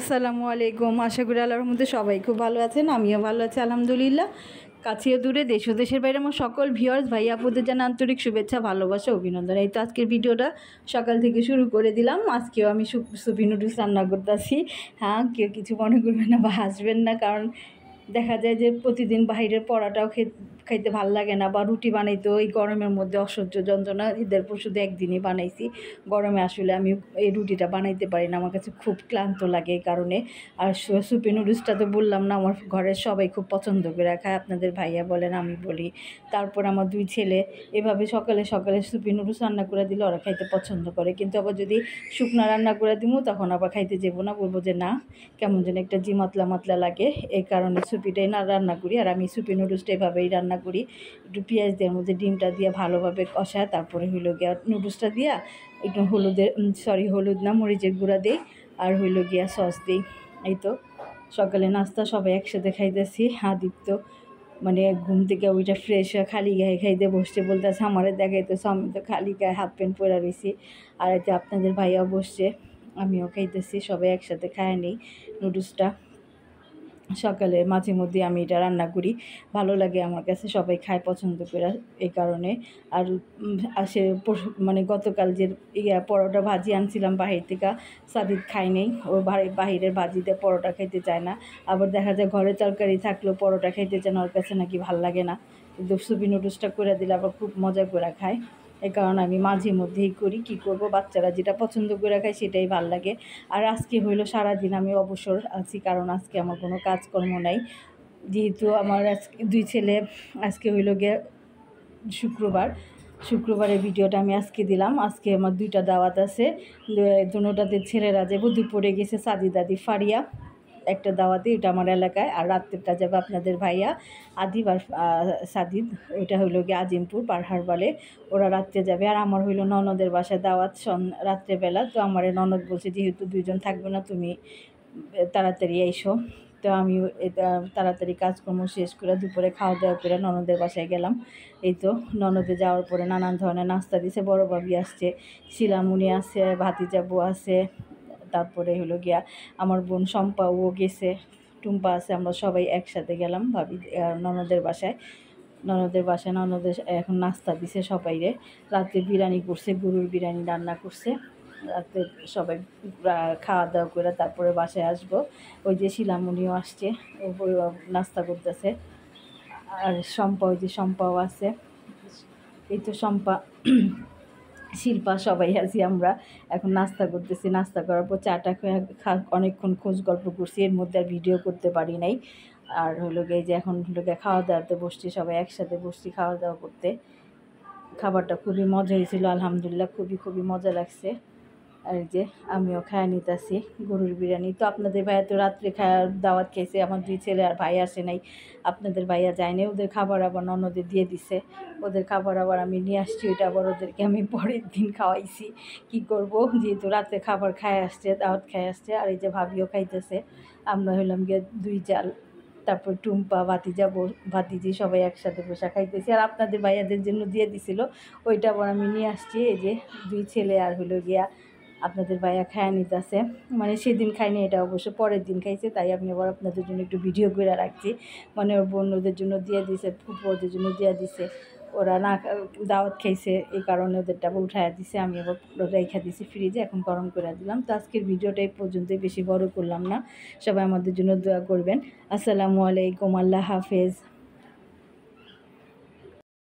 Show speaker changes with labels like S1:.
S1: আসসালামু আলাইকুম। আশা করি আল্লাহর মধ্যে সবাই খুব ভালো আছেন, আমিও ভালো আছি আলহামদুলিল্লাহ। কাছেও দূরে দেশ ও দেশের বাইরে আমার সকল ভিউয়ার্স ভাই আপুদের জানা আন্তরিক শুভেচ্ছা, ভালোবাসা, অভিনন্দন। এই তো আজকের ভিডিওটা সকাল থেকে শুরু করে দিলাম। আজকেও আমি সুপি নুডলস রান্না করতেছি। হ্যাঁ, কেউ কিছু মনে করবেন না বা হাসবেন না, কারণ দেখা যায় যে প্রতিদিন বাইরের পড়াটাও খাইতে ভাল লাগে না, বা রুটি বানাইতেও এই গরমের মধ্যে অসহ্য যন্ত্রণা। ঈদের পর শুধু একদিনই বানাইছি। গরমে আসলে আমি এই রুটিটা বানাইতে পারি না, আমার কাছে খুব ক্লান্ত লাগে এই কারণে। আর সুপি নুডলসটা তো বললাম না, আমার ঘরের সবাই খুব পছন্দ করে খায়, আপনাদের ভাইয়া বলেন, আমি বলি। তারপর আমার দুই ছেলে এভাবে সকালে সকালে সুপি নুডলস রান্না করে দিলে ওরা খাইতে পছন্দ করে। কিন্তু আবার যদি শুকনো রান্না করে দিব তখন আবার খাইতে যাবো না, বলবো যে না, কেমন যেন একটা মাতলা মাতলা লাগে। এই কারণে সুপিটাই না রান্না করি। আর আমি সুপি নুডলসটা এভাবেই রান্না করি, একটু পেঁয়াজ দেওয়ার মধ্যে ডিমটা দিয়ে ভালোভাবে কষায়, তারপরে হইলো গিয়া নুডলসটা দিয়া একটু হলুদ না, মরিচের গুঁড়া দিই, আর হইলো গিয়া সস দিই। এই তো সকালে নাস্তা সবাই একসাথে খাইতেছি। হাদিপ তো মানে ঘুম থেকে ওইটা ফ্রেশ হয়ে খালি গায়ে খাইতে বসছে, বলতেছে আমারে দেখাইতেছে, আমি তো খালি গায়ে হাফ প্যান্ট পরে রয়েছি। আর এতে আপনাদের ভাইয়া বসছে, আমিও খাইতেছি, সবাই একসাথে খায় নিই নুডলসটা। সকালে মাঝে মধ্যে আমি এটা রান্না করি, ভালো লাগে আমার কাছে, সবাই খায় পছন্দ করে এই কারণে। আর আসে মানে গতকাল যে পরোটা ভাজি আনছিলাম বাহির থেকে, সাদিদ খাই নেই, ও বাহিরের ভাজিতে পরোটা খাইতে চায় না। আবার দেখা যায় ঘরে তরকারি থাকলেও পরোটা খাইতে চায় না, ওর কাছে নাকি ভাল লাগে না। কিন্তু সুপি নুডলসটা করে দিলে আবার খুব মজা করে খায়। এই কারণে আমি মাঝে মধ্যেই করি, কি করব, বাচ্চারা যেটা পছন্দ করে খায় সেটাই ভাল লাগে। আর আজকে হইলো সারাদিন আমি অবসর আছি, কারণ আজকে আমার কোনো কাজকর্ম নাই, যেহেতু আমার আজকে দুই ছেলে। আজকে হইলো গিয়ে শুক্রবারের ভিডিওটা আমি আজকে দিলাম। আজকে আমার দুইটা দাওয়াত আছে, দুটোতে ছেলেরা যাবো, দুপুরে গেছে সাদি দাদি ফারিয়া একটা দাওয়াতে, এটা আমার এলাকায়। আর রাত্রেরটা যাবে আপনাদের ভাইয়া আদিব আর সাদিদ, ওইটা হইলো গিয়ে আজিমপুর পারহার বলে, ওরা রাত্রে যাবে। আর আমার হইলো ননদের বাসায় দাওয়াত রাত্রেবেলা। তো আমার ননদ বলছে যেহেতু দুইজন থাকবে না, তুমি তাড়াতাড়ি এসো। তো আমি এটা তাড়াতাড়ি কাজকর্ম শেষ করে দুপুরে খাওয়া দাওয়া করে ননদের বাসায় গেলাম। এই তো ননদে যাওয়ার পরে নানান ধরনের নাস্তা দিছে, বড় ভাবি আসছে, শিলামুনি আছে, ভাতিজাবু আছে, তারপরে হলো গিয়া আমার বোন শম্পা ও গেছে, টুম্পা আছে, আমরা সবাই একসাথে গেলাম ভাবি ননদের বাসায়। ননদের এখন নাস্তা দিছে সবাইরে। রাতে বিরিয়ানি করছে, গরুর বিরিয়ানি রান্না করছে। রাতে সবাই খাওয়া দাওয়া করে তারপরে বাসায় আসবো। ওই যে শিলামণিও আসছে, ও নাস্তা করতেছে। আর শম্পাও আছে। এই তো শম্পা শিল্পা সবাই আছি আমরা, এখন নাস্তা করতেছি। নাস্তা করার পর চাটা অনেকক্ষণ খোঁজ গল্প করছি, এর মধ্যে আর ভিডিও করতে পারি নাই। আর হলো গিয়ে যে এখন হলো গিয়ে খাওয়া দাওয়াতে বসছি, সবাই একসাথে বসছি খাওয়া দাওয়া করতে। খাবারটা খুবই মজা হয়েছিল আলহামদুলিল্লাহ, খুবই মজা লাগছে। আর যে আমিও খায়া নিতেছি গরুর বিরিয়ানি। তো আপনাদের ভাইয়া তো রাত্রে খাওয়ার দাওয়াত খেয়েছে, আমার দুই ছেলে আর ভাই আসে নাই, আপনাদের ভাইয়া যায়নি। ওদের খাবার আবার ননদের দিয়ে দিছে, ওদের খাবার আবার আমি নিয়ে আসছি, ওইটা আবার ওদেরকে আমি পরের দিন খাওয়াইছি। কি করব, যেহেতু রাত্রে খাবার খায় আসছে, দাওয়াত খায় আসছে। আর এই যে ভাবিও খাইতেছে, আমরা হইলাম গিয়ে দুই জাল, তারপর টুম্পা ভাতিজি সবাই একসাথে বসে খাইতেছি। আর আপনাদের ভাইয়াদের জন্য দিয়ে দিছিল, ওইটা আবার আমি নিয়ে আসছি। এই যে দুই ছেলে আর হইলো গিয়া আপনাদের ভাইয়া খায়া নিতেছে, মানে সেদিন খাইনি, এটা অবশ্য পরের দিন খাইছে, তাই আমি আবার আপনাদের জন্য একটু ভিডিও করে রাখছি। মানে ওর বোন ওদের জন্য দিয়ে দিছে, ফুপু ওদের জন্য দিয়ে দিছে, ওরা না দাওয়াত খাইছে, এই কারণে ওদেরটা উঠাইয়া দিছে, আমি আবার রেখা দিছি ফ্রিজে, এখন গরম করে দিলাম। তো আজকের ভিডিওটা এই পর্যন্তই, বেশি বড় করলাম না। সবাই আমাদের জন্য দোয়া করবেন। আসসালামু আলাইকুম, আল্লাহ হাফেজ।